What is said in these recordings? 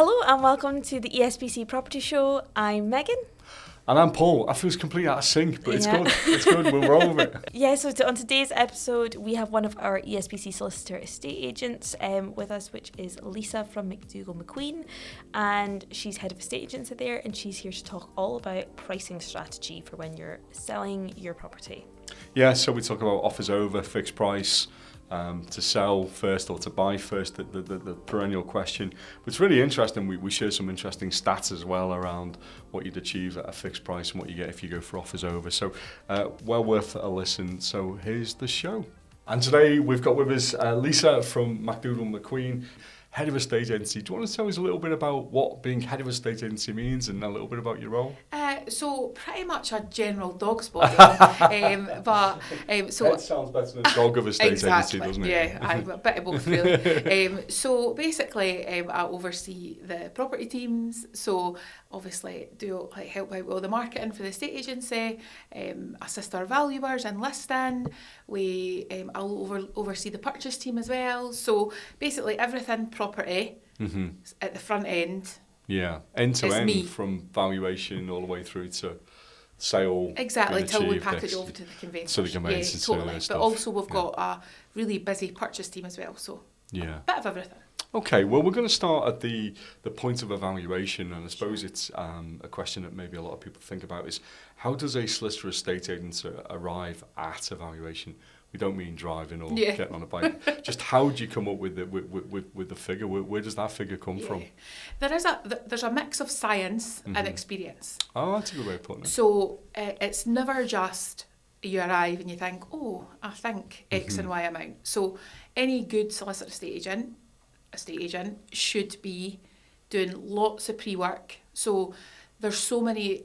Hello and welcome to the ESPC Property Show. I'm Megan. And I'm Paul. I feel completely out of sync, but it's Yeah. good. It's good. We'll roll with it. Yeah, so on today's episode, we have one of our ESPC solicitor estate agents with us, which is Lisa from McDougall McQueen. And she's head of estate agency there, and she's here to talk all about pricing strategy for when you're selling your property. Yeah, so we talk about offers over, fixed price, to sell first or to buy first, the perennial question. But it's really interesting. We share some interesting stats as well around what you'd achieve at a fixed price and what you get if you go for offers over. So well worth a listen. So here's the show. And today we've got with us Lisa from McDougall McQueen, head of estate agency. Do you want to tell us a little bit about what being head of estate agency means and a little bit about your role? So pretty much a general dog's body, but so Head sounds better than dog of estate exactly, agency, doesn't it? Yeah, I'm a bit of both really. So basically, I oversee the property teams. So obviously, do help out with all the marketing for the estate agency, assist our valuers and listing. I'll oversee the purchase team as well. So basically, everything property at the front end. Yeah, end to It's end, me. from valuation all the way through to sale. Exactly, being till we achieved, package over to the conveyancers. So the conveyancers and totally. stuff. But also we've got a really busy purchase team as well, so Yeah. bit of everything. Okay, well, we're going to start at the point of evaluation, and I suppose it's a question that maybe a lot of people think about is, how does a solicitor estate agent arrive at evaluation? We don't mean driving or getting on a bike. Just how do you come up with the figure? Where does that figure come from? There's a mix of science and experience. Oh, that's a good way of putting it. So it's never just you arrive and you think, oh, I think X and Y amount. So any good solicitor estate agent should be doing lots of pre-work. So there's so many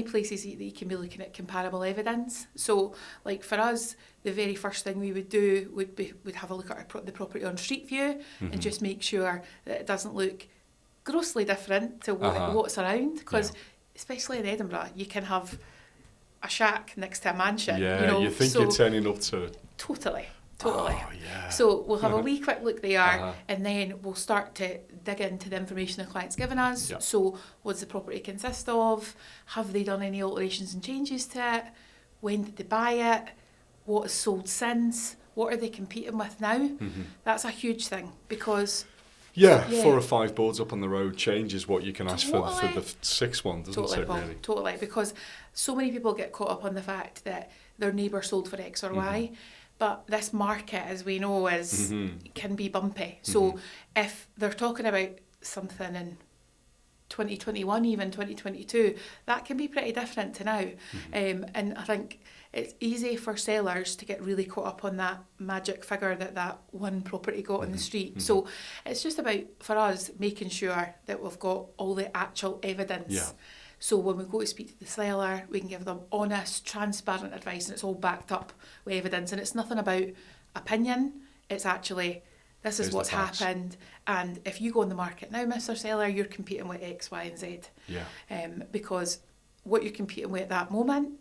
places that you can be looking at comparable evidence. So like for us, the very first thing we would do would have a look at the property on Street View and just make sure that it doesn't look grossly different to what's around. Because especially in Edinburgh, you can have a shack next to a mansion. Yeah, you think you're turning up to... Totally. Oh, yeah. So we'll have a wee quick look there and then we'll start to dig into the information the client's given us. Yep. So what does the property consist of? Have they done any alterations and changes to it? When did they buy it? What has sold since? What are they competing with now? That's a huge thing because... Yeah, 4 or 5 boards up on the road changes what you can ask for the 6th one, doesn't it, really? Totally, because so many people get caught up on the fact that their neighbour sold for X or Y. But this market, as we know, can be bumpy. So if they're talking about something in 2021, even 2022, that can be pretty different to now. And I think it's easy for sellers to get really caught up on that magic figure that one property got on the street. So it's just about, for us, making sure that we've got all the actual evidence. Yeah. So when we go to speak to the seller, we can give them honest, transparent advice, and it's all backed up with evidence. And it's nothing about opinion. It's actually, this is what's happened. And if you go on the market now, Mr. Seller, you're competing with X, Y, and Z. Yeah. Because what you're competing with at that moment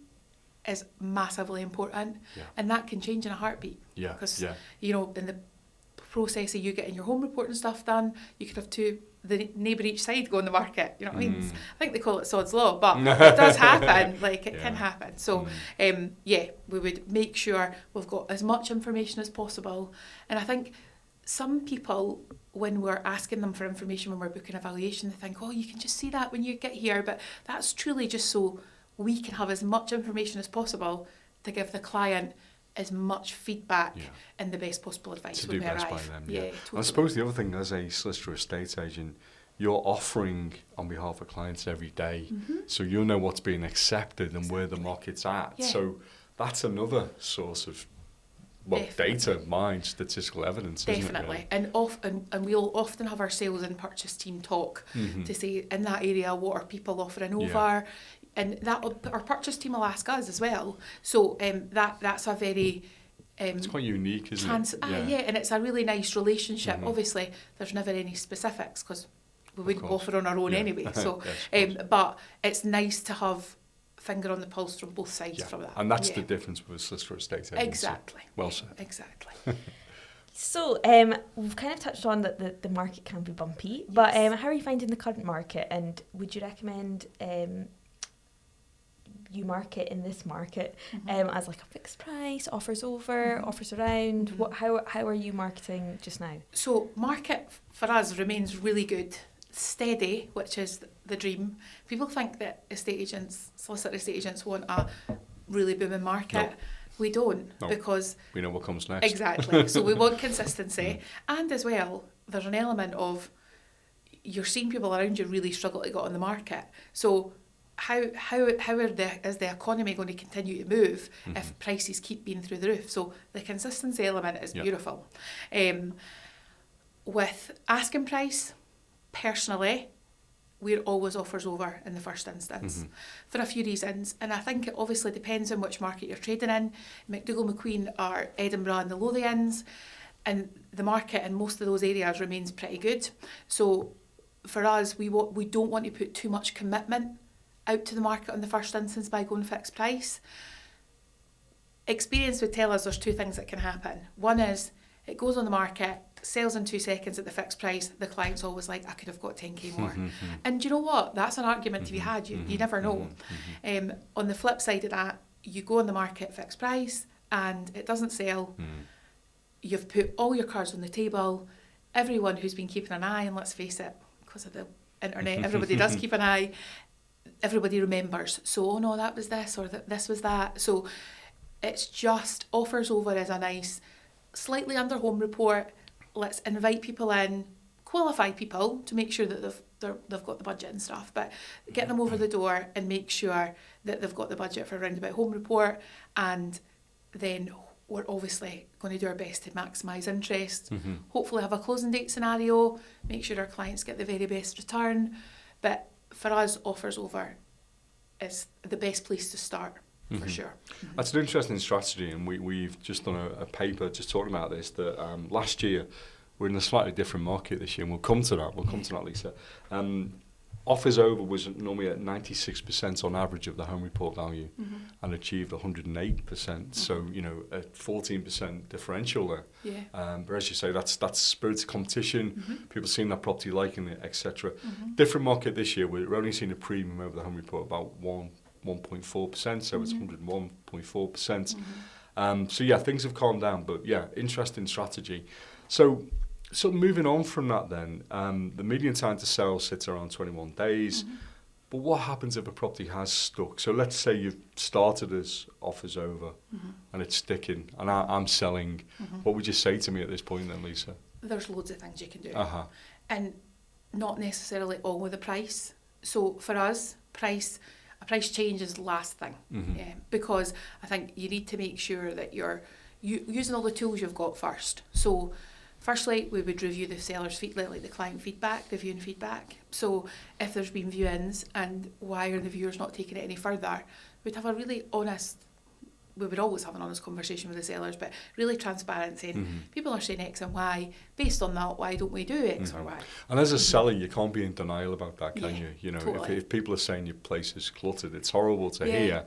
is massively important. Yeah. And that can change in a heartbeat. Yeah. Because, you know, in the process of you getting your home report and stuff done, you could have the neighbour each side go on the market, you know what I mean? I think they call it sod's law, but it does happen, it can happen. So, we would make sure we've got as much information as possible. And I think some people, when we're asking them for information when we're booking a valuation, they think, oh, you can just see that when you get here, but that's truly just so we can have as much information as possible to give the client as much feedback and the best possible advice when we arrive. To do best by them, Totally. I suppose the other thing, as a solicitor estate agent, you're offering on behalf of clients every day, so you'll know what's being accepted and where the market's at. Yeah. So that's another source of data, mined statistical evidence, isn't it? Really? And we'll often have our sales and purchase team talk to say, in that area, what are people offering over? And that our purchase team will ask us as well. So that's a very... it's quite unique, isn't it? And it's a really nice relationship. Obviously, there's never any specifics because we wouldn't go for on our own anyway. So, but it's nice to have finger on the pulse from both sides from that. And that's the difference with a solicitor estate agency. Exactly. Well said. Exactly. So, we've kind of touched on that the market can be bumpy, but how are you finding the current market, and would you recommend you market in this market as like a fixed price, offers over, offers around? How are you marketing just now? So market for us remains really good, steady, which is the dream. People think that solicitor estate agents want a really booming market. No. We don't, No. because We know what comes next. exactly. So we want consistency, and as well, there's an element of you're seeing people around you really struggle to get on the market. So how is the economy going to continue to move if prices keep being through the roof? So the consistency element is beautiful. With asking price, personally, we're always offers over in the first instance for a few reasons, and I think it obviously depends on which market you're trading in. McDougall McQueen are Edinburgh and the Lothians, and the market in most of those areas remains pretty good. So for us, we don't want to put too much commitment out to the market in the first instance by going fixed price. Experience would tell us there's two things that can happen. One is it goes on the market, sells in 2 seconds at the fixed price. The client's always like, I could have got 10k more. And do you know what? That's an argument to be had. You never know. On the flip side of that, you go on the market fixed price and it doesn't sell. You've put all your cards on the table. Everyone who's been keeping an eye, and let's face it, because of the internet, everybody does keep an eye. Everybody remembers. So, oh no, that was this, or this was that. So it's just offers over as a nice, slightly under home report. Let's invite people in, qualify people to make sure that they've got the budget and stuff, but get them over the door and make sure that they've got the budget for a roundabout home report, and then we're obviously going to do our best to maximise interest, hopefully have a closing date scenario, make sure our clients get the very best return. But for us, offers over is the best place to start, for sure. That's an interesting strategy, and we've just done a paper just talking about this, that last year we're in a slightly different market this year, and we'll come to that, Lisa. Offers over was normally at 96% on average of the home report value and achieved 108%. So, you know, a 14% differential there. But as you say, that's spirit of competition, people seeing that property, liking it, etc. Different market this year, we're only seeing a premium over the home report about 1.4%, so it's 101.4%. So yeah, things have calmed down, but yeah, interesting strategy. So moving on from that then, the median time to sell sits around 21 days. But what happens if a property has stuck? So let's say you've started as offers over and it's sticking, and I'm selling. What would you say to me at this point then, Lisa? There's loads of things you can do. And not necessarily all with the price. So for us, a price change is the last thing. Because I think you need to make sure that you're using all the tools you've got first. So firstly, we would review the seller's feedback, like the client feedback, the viewing feedback. So if there's been view-ins and why are the viewers not taking it any further, we'd have a really honest, we would always have an honest conversation with the sellers, but really transparent, saying people are saying X and Y. Based on that, why don't we do X or Y? And as a seller, you can't be in denial about that, can you? You know, totally. if people are saying your place is cluttered, it's horrible to hear.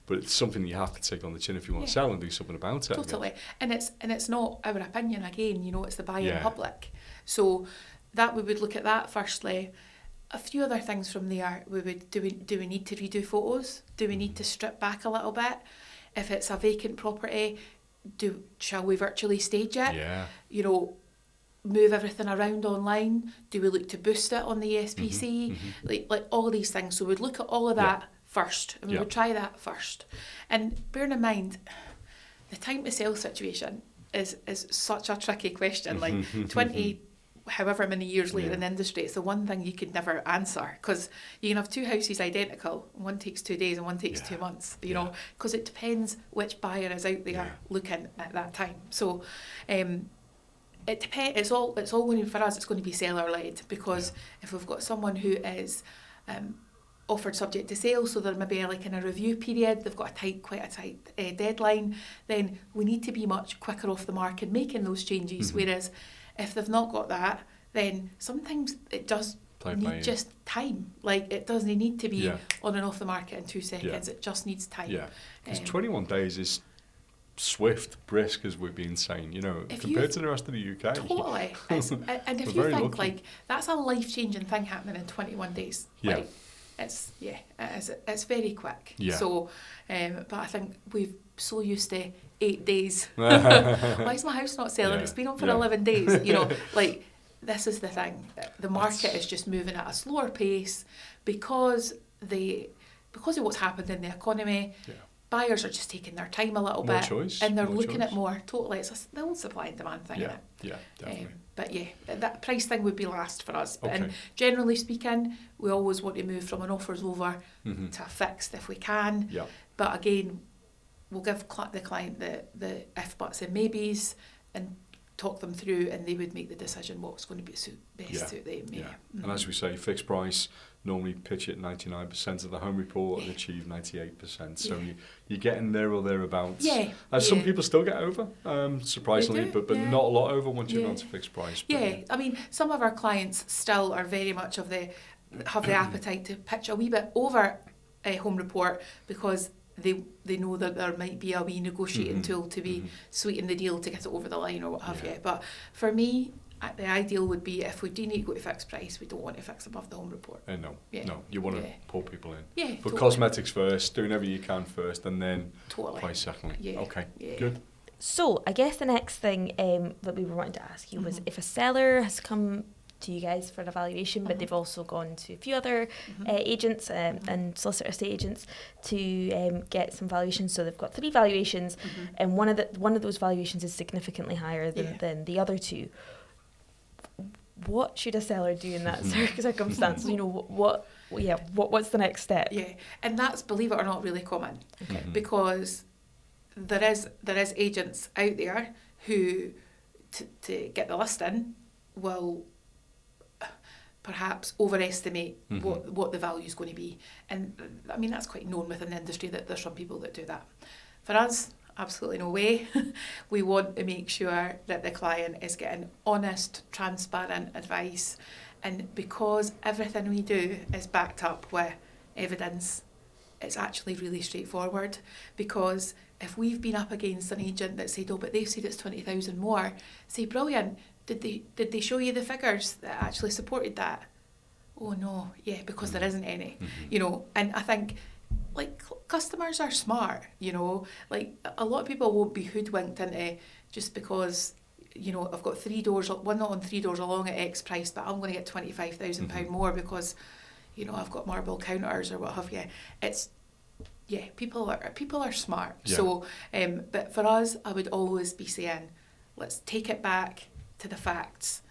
But it's something you have to take on the chin if you want to sell and do something about it. Totally. And it's not our opinion again, you know, it's the buying public. So that we would look at that firstly. A few other things from there, we would do we need to redo photos? Do we need to strip back a little bit? If it's a vacant property, shall we virtually stage it? You know, move everything around online? Do we look to boost it on the ESPC? Like all these things. So we'd look at all of that first, and we would try that first. And bearing in mind, the time to sell situation is such a tricky question. Like 20, however many years later in the industry, it's the one thing you could never answer, because you can have two houses identical, one takes 2 days and one takes 2 months, you know, because it depends which buyer is out there looking at that time. So it depends. It's all going to, for us, it's going to be seller led, because if we've got someone who is offered subject to sale, so they're maybe like in a review period, they've got quite a tight deadline, then we need to be much quicker off the mark in making those changes. Whereas if they've not got that, then sometimes it does need just time. Like, it doesn't need to be on and off the market in 2 seconds. It just needs time. Because 21 days is swift, brisk, as we've been saying, compared to the rest of the UK. Totally. And if you think, like, that's a life-changing thing happening in 21 days. Yeah. Like, it's very quick. Yeah. So, but I think we've so used to 8 days. Why is my house not selling? Yeah. It's been on for 11 days. Like, this is the thing. The market is just moving at a slower pace because of what's happened in the economy. Yeah. Buyers are just taking their time a little More bit, choice, and they're more looking choice. at more. Totally, it's the old supply and demand thing, isn't it? Yeah, definitely. But yeah, that price thing would be last for us. But Okay. generally speaking, we always want to move from an offers over Mhm. to a fixed if we can. Yeah. But again, we'll give the client the if, buts and maybes and talk them through, and they would make the decision what's going to be best suit them. Yeah. And as we say, fixed price, normally pitch at 99% of the home report and achieve 98%. So you're getting there or thereabouts. Yeah. Some people still get over, surprisingly, They do, but yeah. not a lot over once you've gone to fixed price. But Yeah, I mean, some of our clients still are very much have the appetite to pitch a wee bit over a home report because they know that there might be a wee negotiating tool to be sweeten the deal to get it over the line or what have you. But for me, the ideal would be if we do need to go to fixed price, we don't want to fix above the home report. No, you want to pull people in. Yeah, But totally. cosmetics first, doing everything you can first, and then Totally. price secondly. Yeah. Okay, Yeah. good. So I guess the next thing that we were wanting to ask you was if a seller has come to you guys for an evaluation, but they've also gone to a few other agents and solicitor estate agents to get some valuations. So they've got 3 valuations, and one of those valuations is significantly higher than the other 2. What should a seller do in that circumstance? What's the next step? Yeah, and that's, believe it or not, really common. Okay. Because there is agents out there who to get the listing will perhaps overestimate what the value is going to be. And I mean, that's quite known within the industry that there's some people that do that. For us, absolutely no way. We want to make sure that the client is getting honest, transparent advice. And because everything we do is backed up with evidence, it's actually really straightforward. Because if we've been up against an agent that said, but they've said it's 20,000 more, say, brilliant, did they show you the figures that actually supported that? Oh no, yeah, because there isn't any, and I think, like, customers are smart, like a lot of people won't be hoodwinked into just because, I've got 3 doors, one not on 3 doors along at X price, but I'm going to get £25,000 more because, I've got marble counters or what have you. It's, people are smart. Yeah. So, but for us, I would always be saying, let's take it back to the facts.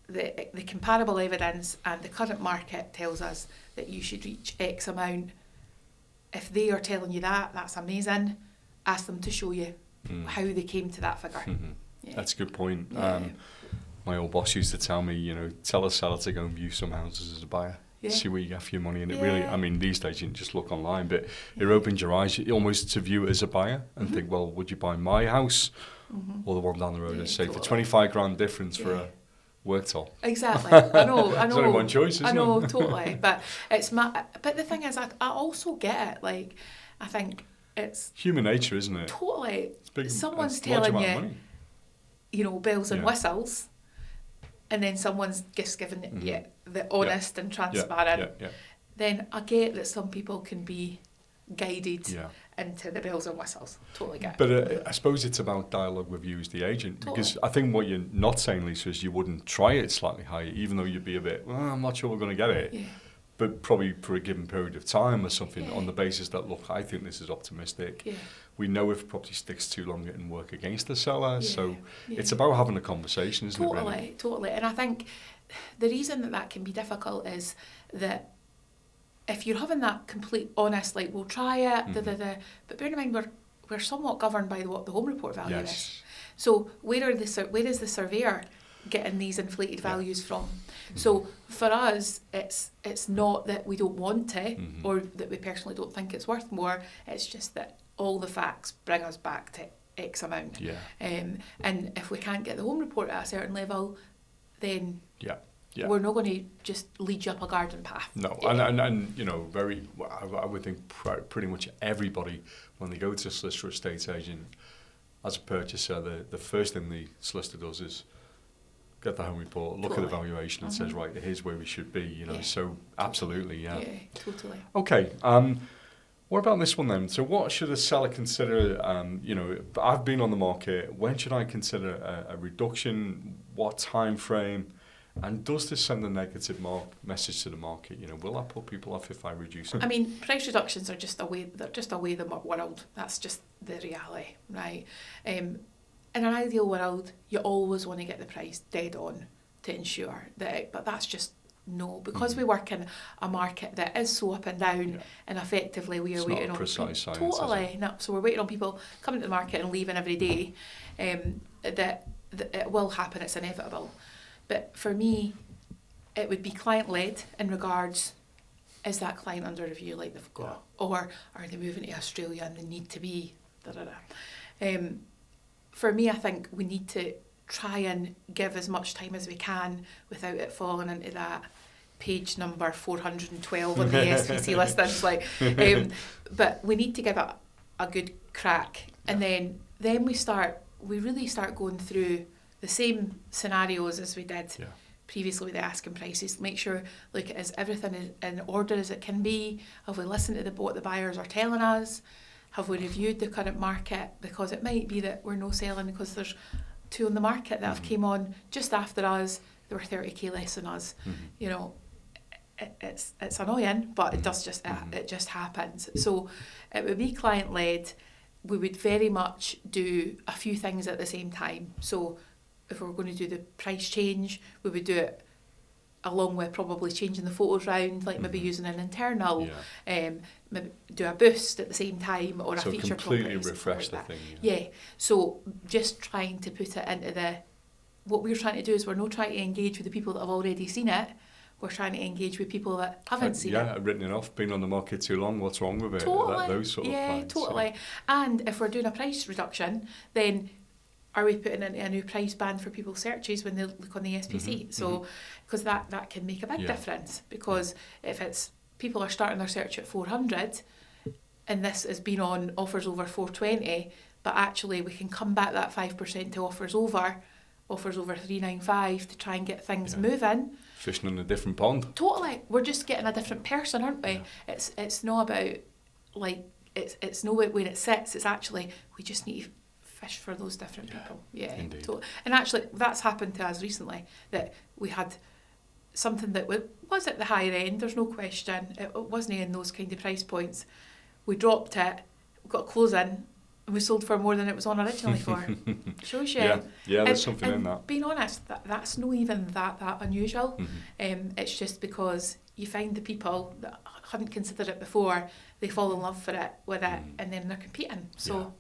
The comparable evidence and the current market tells us that you should reach X amount. If they are telling you that, that's amazing. Ask them to show you how they came to that figure. Yeah. That's a good point. Yeah. My old boss used to tell me, tell a seller to go and view some houses as a buyer. Yeah. See where you get for your money. And it really, I mean, these days you can just look online, but it opens your eyes almost to view it as a buyer and think, well, would you buy my house or the one down the road? And say, for 25 grand difference for a worktop. Exactly. I know. There's only one choice, isn't I know, it? totally. But but the thing is, I also get it. Like, I think it's human nature, isn't it? Totally. Big, someone's it's a large telling amount of you, money. bells and whistles, and then someone's just giving you the honest and transparent. Then I get that some people can be guided into the bells and whistles. Totally get it. But I suppose it's about dialogue with you as the agent. Totally. Because I think what you're not saying, Lisa, is you wouldn't try it slightly higher, even though you'd be a bit, I'm not sure we're going to get it. Yeah. But probably for a given period of time or something on the basis that, look, I think this is optimistic. Yeah. We know if property sticks too long, it can work against the seller. So it's about having a conversation, isn't it, really? Totally. And I think the reason that can be difficult is that if you're having that complete honest, like, we'll try it, but bear in mind we're somewhat governed by what the home report value is. So where is the surveyor getting these inflated values from? So for us, it's not that we don't want to or that we personally don't think it's worth more. It's just that all the facts bring us back to X amount. Yeah. And if we can't get the home report at a certain level, then yeah. we're not going to just lead you up a garden path. No, and I would think pretty much everybody, when they go to a solicitor or estate agent, as a purchaser, the first thing the solicitor does is get the home report, look at the valuation, and says, right, here's where we should be. You know, so absolutely, yeah. Yeah, totally. Okay. What about this one then? So what should a seller consider? You know, I've been on the market. When should I consider a reduction? What time frame? And does this send a negative message to the market? You know, will I put people off if I reduce it? I mean, price reductions are just a way. They're just a way of the world. That's just the reality, right? In an ideal world, you always want to get the price dead on to ensure that. But that's just no, because we work in a market that is so up and down, and effectively we are waiting on precise science, totally. No, so we're waiting on people coming to the market and leaving every day. That it will happen. It's inevitable. But for me, it would be client-led in regards, is that client under review like they've got? Or are they moving to Australia and they need to be For me, I think we need to try and give as much time as we can without it falling into that page number 412 on the ESPC listings. But we need to give it a good crack. And then we really start going through the same scenarios as we did previously with the asking prices. Make sure, is everything in order as it can be? Have we listened to what the buyers are telling us? Have we reviewed the current market? Because it might be that we're no selling because there's two on the market that have came on just after us. They were 30k less than us. You know, it's annoying, but it does it just happens. So it would be client led. We would very much do a few things at the same time. So if we were going to do the price change, we would do it along with probably changing the photos round, maybe using an internal, maybe do a boost at the same time, or a feature completely refresh the thing. Yeah, so just trying to put it into what we're trying to do is we're not trying to engage with the people that have already seen it. We're trying to engage with people that haven't seen it. Yeah, written it off, been on the market too long, what's wrong with it? Totally. Those sort of clients. Totally. And if we're doing a price reduction, then are we putting in a new price band for people's searches when they look on the ESPC? So, because that can make a big difference. Because if it's people are starting their search at 400, and this has been on offers over 420, but actually we can come back that 5% to offers over 395 to try and get things moving. Fishing in a different pond. Totally. We're just getting a different person, aren't we? Yeah. It's not about it's no when it sits. It's actually we just need to fish for those different people. Yeah, indeed. Totally. And actually, that's happened to us recently. That we had something that was at the higher end. There's no question. It wasn't in those kind of price points. We dropped it. We got a close in. And we sold for more than it was on originally for. Shows you. Yeah, there's something in that. Being honest, that's not even that unusual. It's just because you find the people that hadn't considered it before, they fall in love with it, and then they're competing. So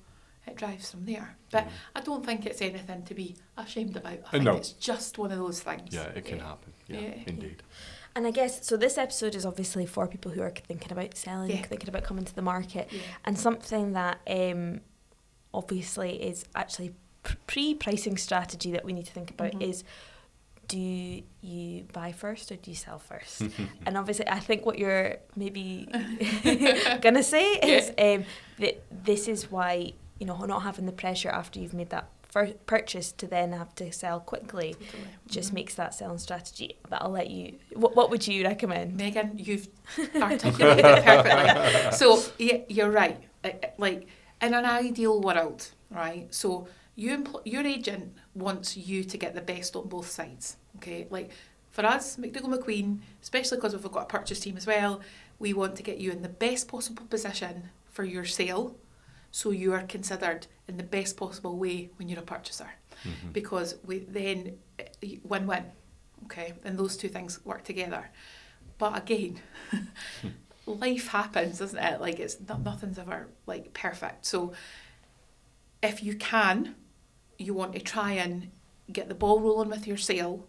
it drives from there. But I don't think it's anything to be ashamed about. I think it's just one of those things. Yeah, it can happen. Yeah, indeed. And I guess, so this episode is obviously for people who are thinking about selling, thinking about coming to the market. Yeah. And something that obviously is actually pre-pricing strategy that we need to think about is, do you buy first or do you sell first? And obviously I think what you're maybe going to say is that this is why, you know, not having the pressure after you've made that first purchase to then have to sell quickly just makes that selling strategy. But I'll let you, what would you recommend? Megan, you've articulated it perfectly. So you're right. Like in an ideal world, right? So your agent wants you to get the best on both sides. Okay, like for us, McDougall McQueen, especially because we've got a purchase team as well, we want to get you in the best possible position for your sale, so you are considered in the best possible way when you're a purchaser, because we then win-win. Okay, and those two things work together. But again, life happens, doesn't it? Like it's nothing's ever like perfect. So if you can, you want to try and get the ball rolling with your sale.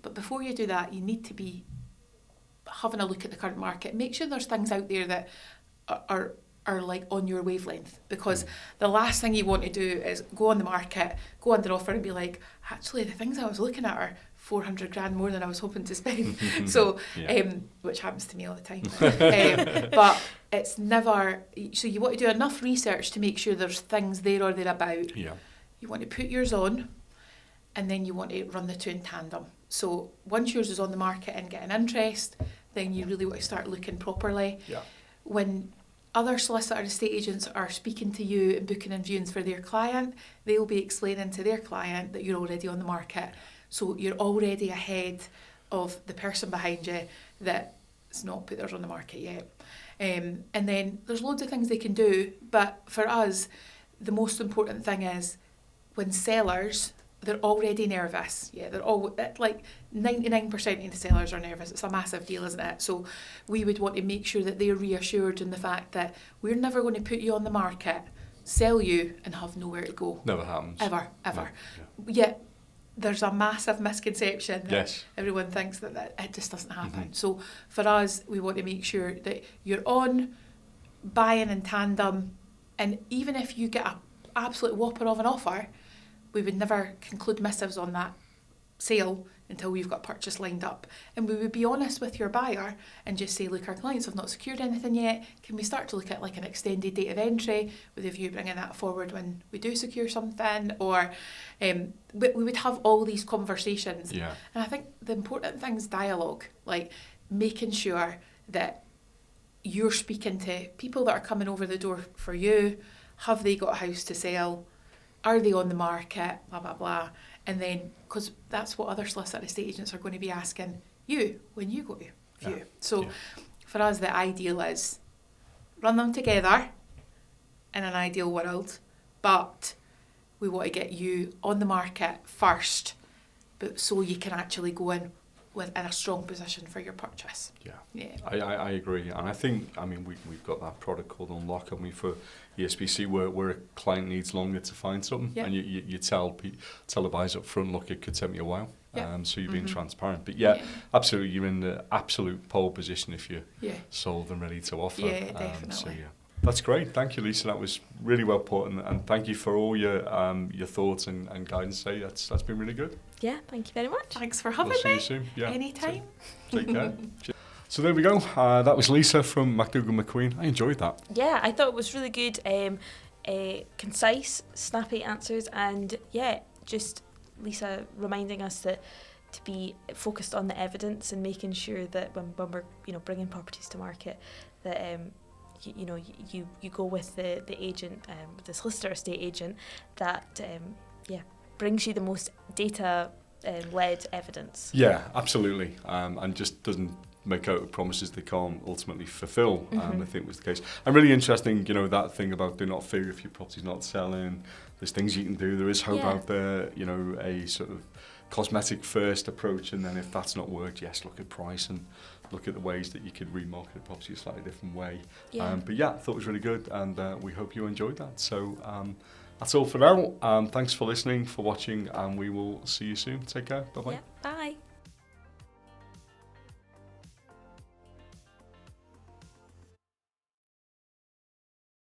But before you do that, you need to be having a look at the current market. Make sure there's things out there that are like on your wavelength, because the last thing you want to do is go on the market, go under offer and be like, actually the things I was looking at are 400 grand more than I was hoping to spend. So, which happens to me all the time. But it's never, so you want to do enough research to make sure there's things there or thereabout you want to put yours on, and then you want to run the two in tandem. So once yours is on the market and getting interest, then you really want to start looking properly. Yeah. When other solicitor estate agents are speaking to you and booking in viewings for their client, they'll be explaining to their client that you're already on the market. So you're already ahead of the person behind you that's not put theirs on the market yet. And then there's loads of things they can do, but for us, the most important thing is when sellers, they're already nervous. Yeah, they're all, like 99% of the sellers are nervous. It's a massive deal, isn't it? So we would want to make sure that they're reassured in the fact that we're never going to put you on the market, sell you, and have nowhere to go. Never happens. Ever. Yeah. Yet there's a massive misconception that Yes. everyone thinks that it just doesn't happen. So for us, we want to make sure that you're on, buying in tandem, and even if you get an absolute whopper of an offer, we would never conclude missives on that sale until we've got purchase lined up. And we would be honest with your buyer and just say, look, our clients have not secured anything yet. Can we start to look at like an extended date of entry with a view bringing that forward when we do secure something? Or we would have all these conversations. Yeah. And I think the important thing is dialogue, like making sure that you're speaking to people that are coming over the door for you. Have they got a house to sell? Are they on the market? Blah, blah, blah. And then, because that's what other solicitor estate agents are going to be asking you when you go to view. Yeah. So Yeah. for us, the ideal is run them together in an ideal world, but we want to get you on the market first, but so you can actually go in a strong position for your purchase. Yeah. Yeah. I agree, and I think, I mean, we've got that product called Unlock, and for ESPC where a client needs longer to find something, Yeah. and you tell the buyers up front, look, it could take me a while. Yeah. So you're being Mhm. transparent, but Yeah. absolutely, you're in the absolute pole position if you're Yeah. sold and ready to offer. Yeah, definitely. So yeah, that's great. Thank you, Lisa. That was really well put, and thank you for all your thoughts and guidance today. That's been really good. Yeah, thank you very much. Thanks for having We'll see me. you soon. Yeah. Anytime. Take care. Cheers. So there we go. That was Lisa from McDougall McQueen. I enjoyed that. Yeah, I thought it was really good. Concise, snappy answers, and yeah, just Lisa reminding us that to be focused on the evidence and making sure that when we're bringing properties to market, that you go with the agent, the solicitor estate agent that brings you the most data led evidence. Yeah, absolutely. And just doesn't make out promises they can't ultimately fulfill, I think was the case. And really interesting, that thing about do not fear if your property's not selling. There's things you can do. There is hope out there, a sort of cosmetic first approach, and then if that's not worked, yes, look at price and look at the ways that you could remarket a property a slightly different way. But yeah, I thought it was really good, and we hope you enjoyed that. So that's all for now. Thanks for listening, for watching, and we will see you soon. Take care. Bye-bye. Yeah, bye.